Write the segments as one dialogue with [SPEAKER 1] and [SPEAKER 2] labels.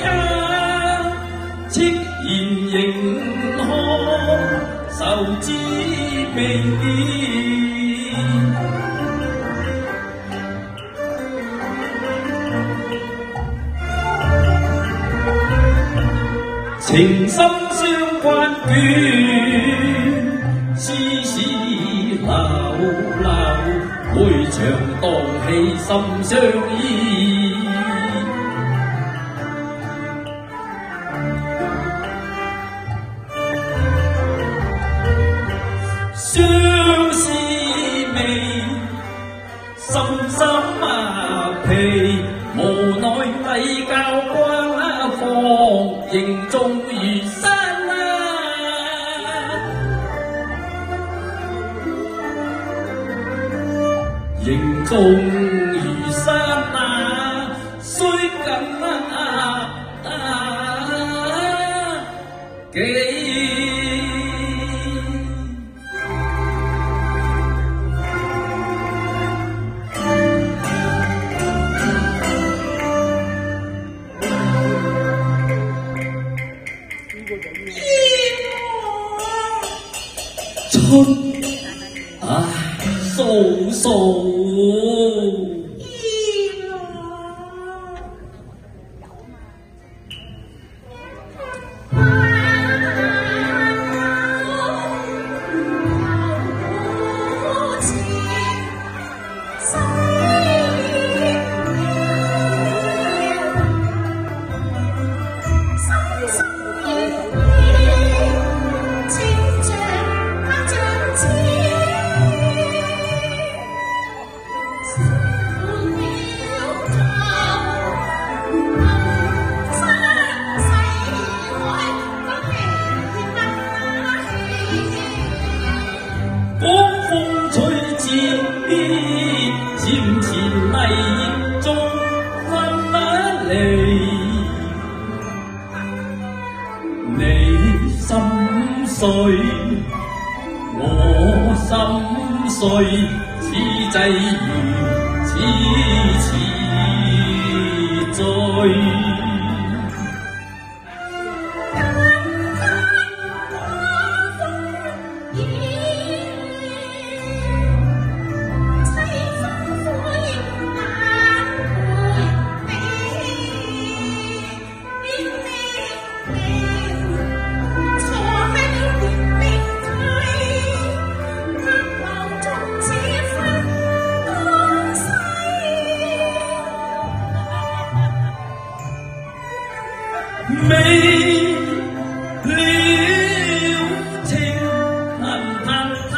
[SPEAKER 1] 呀，戚然仍看愁滋味。情深相關卷，絲絲流流，配場蕩氣心相依。相思味，深深皮，無奈禮教關放，形縱如山形縱如山雖近幾。春唉，嫂嫂。漸前泥中分離，你心碎，我心碎，此際如此醉。美了情，難盼他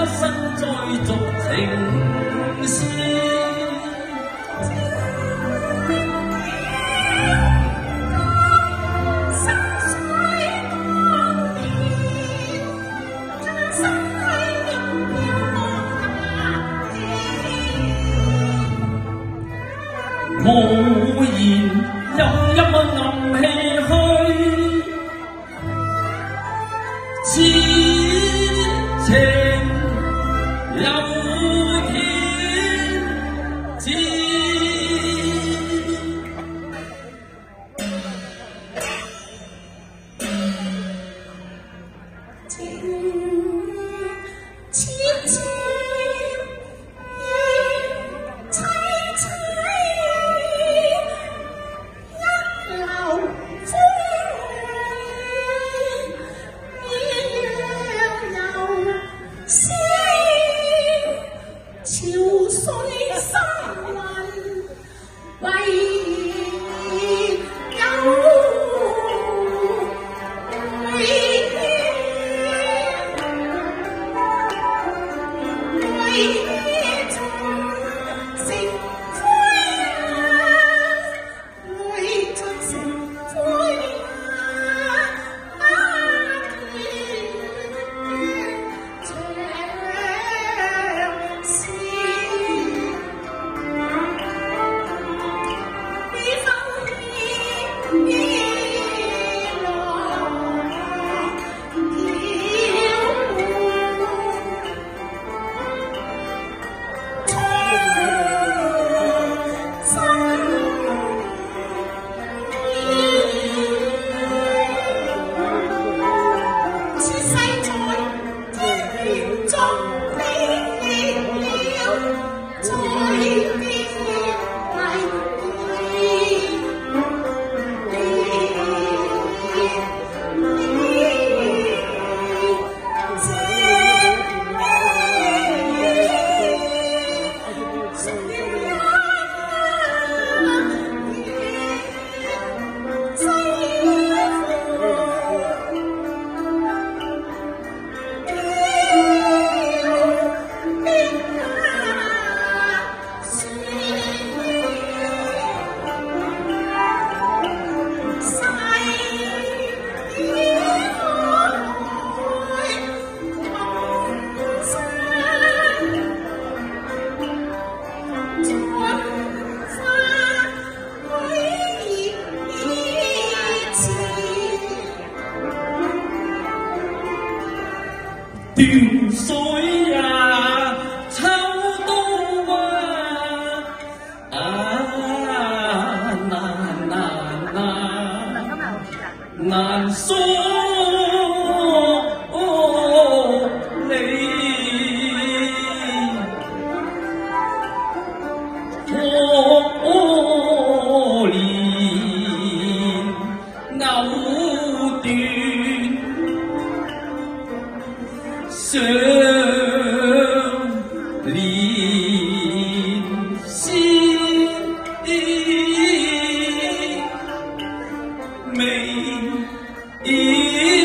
[SPEAKER 1] 生再續情絲。無言陰陰暗氣。此情有天知，情痴痴，凄凄，一流風。
[SPEAKER 2] 斷水啊，秋刀啊，難梳理，可憐藕斷。相連線，明已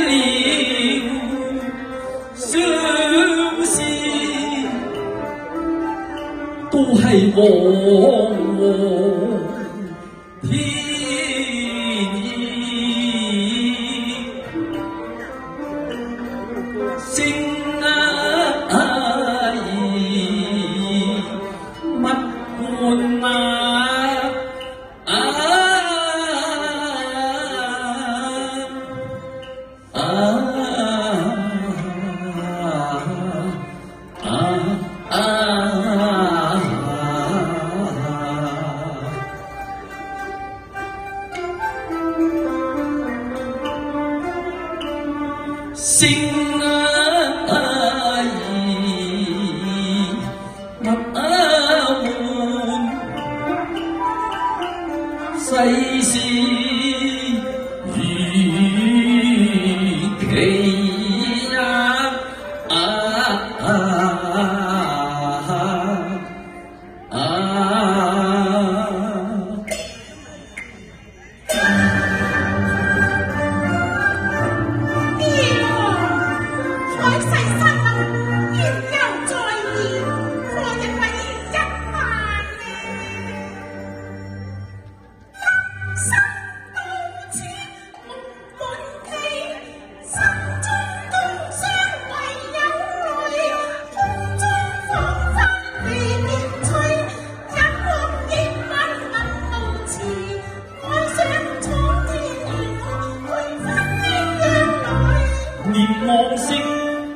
[SPEAKER 2] 連相思，都係往往天意。聲啊物啊換，世事如棋呀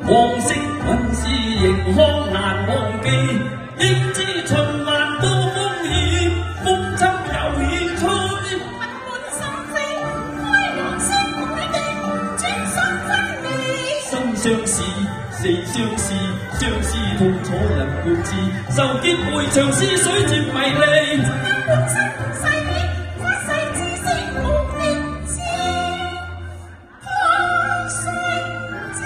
[SPEAKER 2] 往昔韻事仍康難忘記，應知循環多風險，風箏又獻出。
[SPEAKER 1] 物換心飛，開往星海地，專心分離。
[SPEAKER 2] 心相似，死相似，相思痛楚人伴治，愁結迴腸思緒漸迷離。
[SPEAKER 1] 本身細啲，花世知識無力知，可惜知。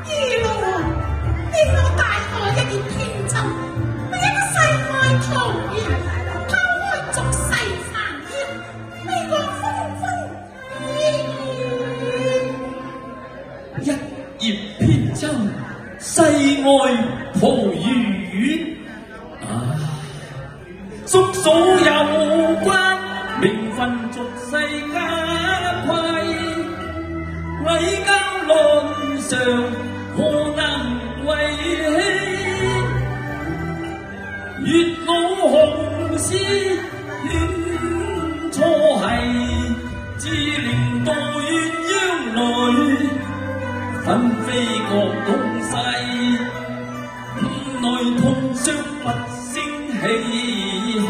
[SPEAKER 1] 二路呢個大河一葉天真，一個世外桃源，拋開俗世煩囂，呢個風風雨雨。
[SPEAKER 2] 一葉扁舟，世外桃源。叔嫂有關，名分俗世家規，位交論上何能為欺？月老紅絲顯初係，至年代鴛鴦淚，紛飛各東西，五內通商不勝唏噓。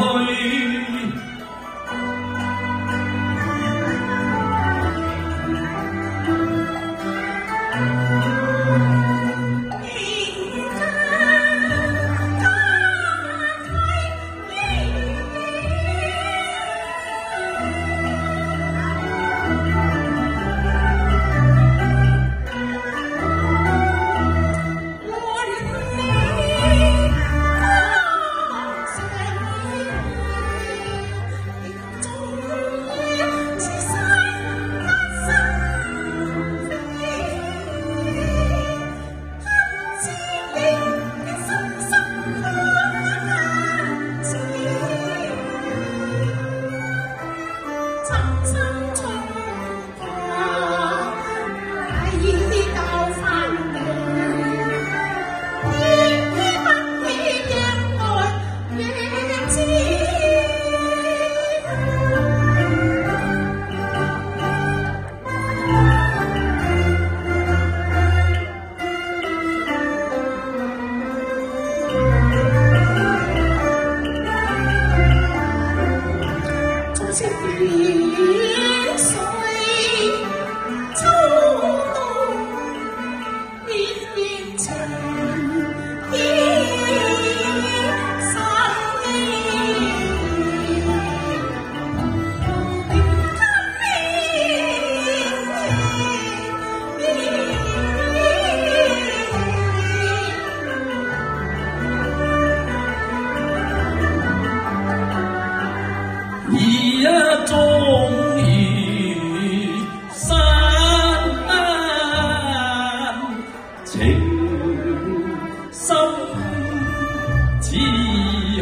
[SPEAKER 2] 似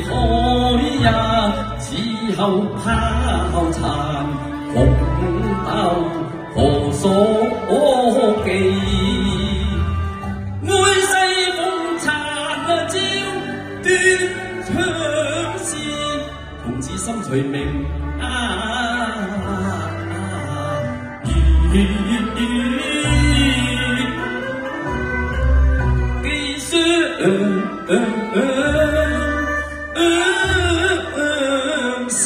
[SPEAKER 2] 海呀，此後拋殘紅豆何所寄？愛世風殘照斷腸線，童子心隨明寄相思。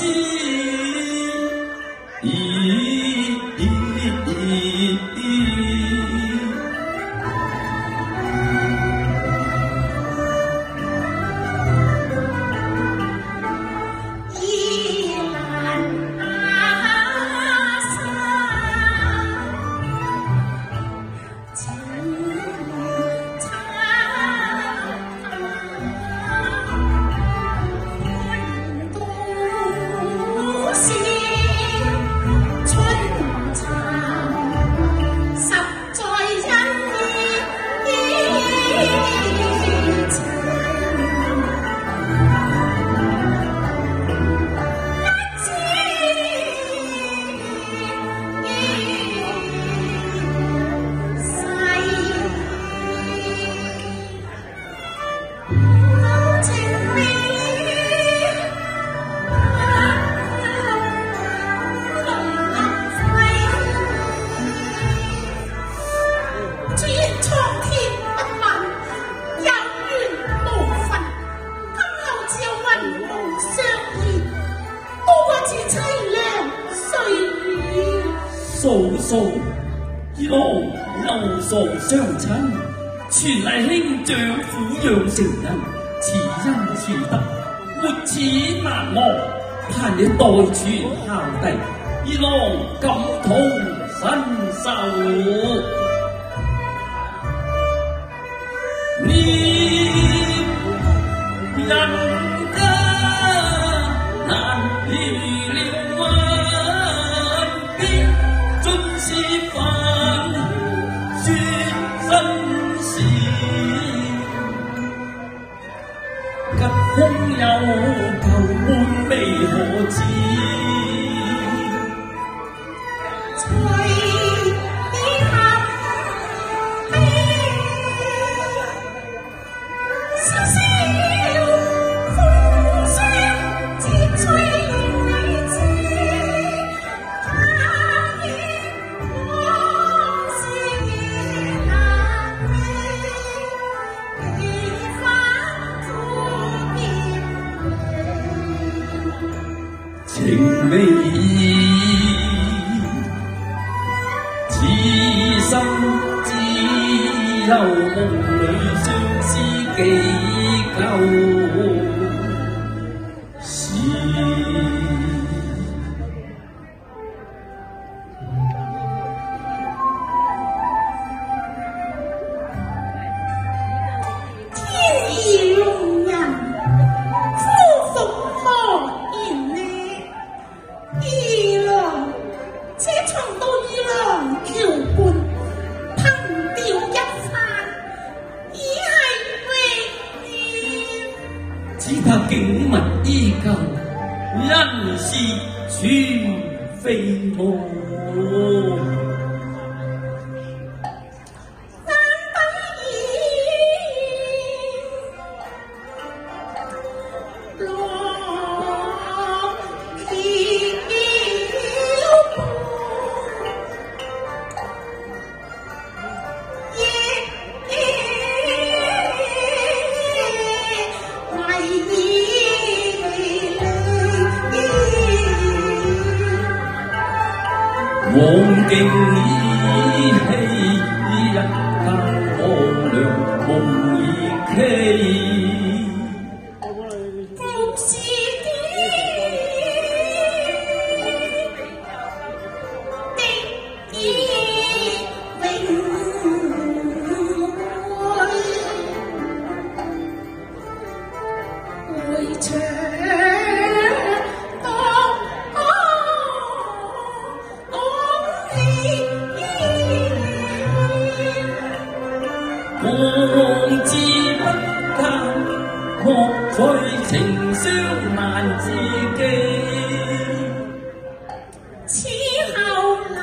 [SPEAKER 2] 嫂嫂，二郎流喪相親，全係兄長撫養成人，此恩此德，沒齒難忘。盼你代傳孝弟，二郎感同身受。人家難預料萬變，盡是繁說身事，吉凶有舊歡未可知。情未已，此生只有夢裏相思幾舊事。
[SPEAKER 1] 天意弄人，夫復何言呢？二郎，這場到二郎橋畔，憑吊一番，已係永遠。
[SPEAKER 2] 只怕景物依舊，人事全非我。往徑依稀，一間可亮夢已期。
[SPEAKER 1] 故事會唱望之不間，莫
[SPEAKER 2] 雖情傷難自記。
[SPEAKER 1] 此後來，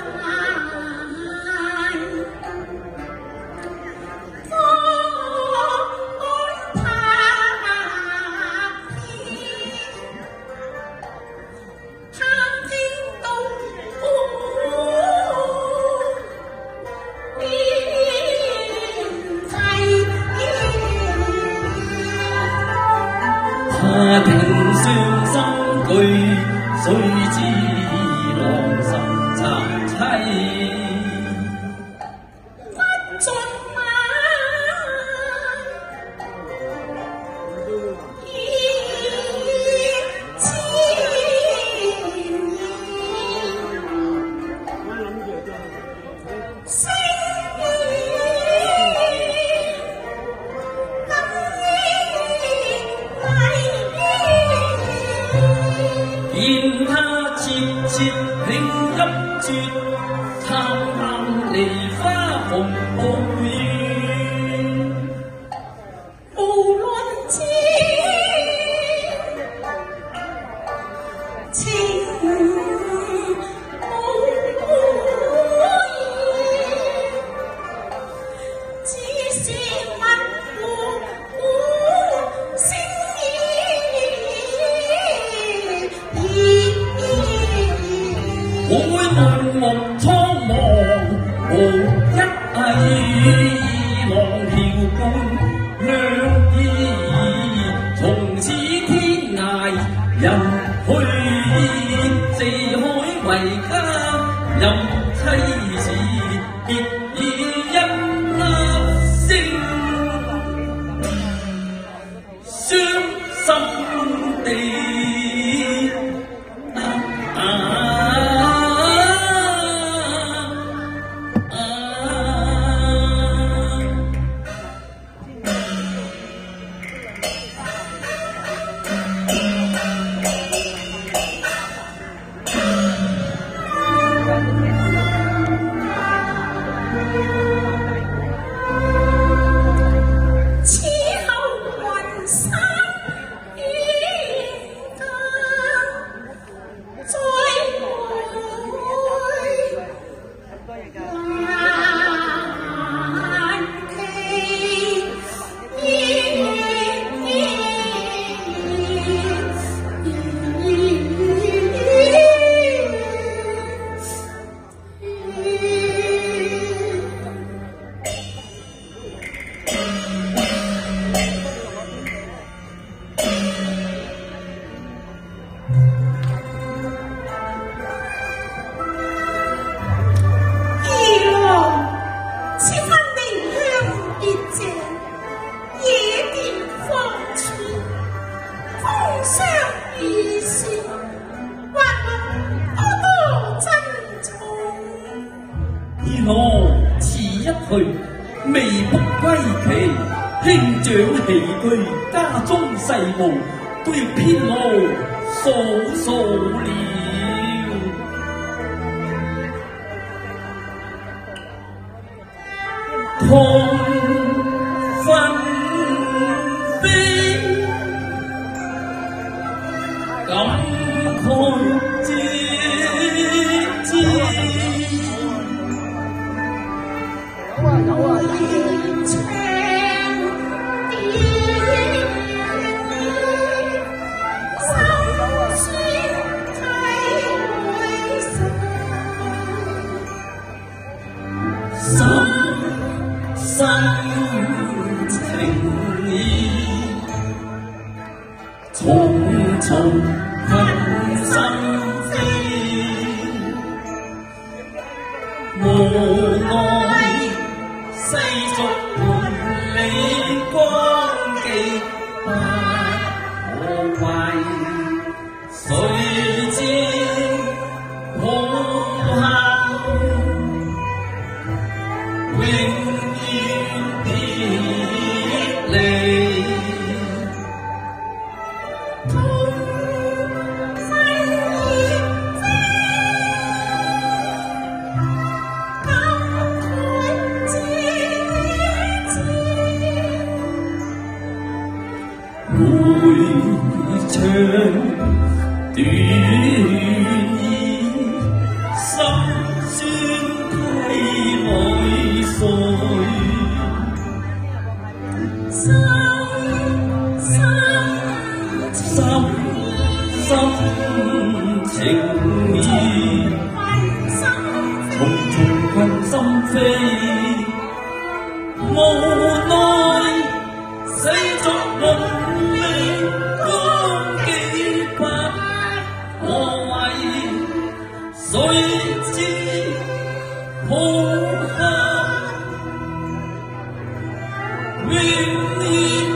[SPEAKER 1] 我安拍片，探聽到變態，
[SPEAKER 2] 他聽傷心句，誰知郎心殘妻。
[SPEAKER 1] 不盡晚，
[SPEAKER 2] 見他切切輕泣絕，淡淡梨花紅無語。
[SPEAKER 1] 無論知情無意，只是問我心意。
[SPEAKER 2] 我會滿目蒼茫，無一藝，浪飄半兩意。從此天涯人去，四海為家，任妻子結以一粒星，傷心地。我辭一去，未卜歸期，兄長起居，家中事務都要偏我數數了。狂奮飛，感慨嗟嗟。心情意，重重困心扉，無奈世俗換你光記不可歸，誰知可恨永會長短意，心酸溪內水。心情意，重重困心飛，無奈死作夢裏光幾百，何謂誰知好客永遠。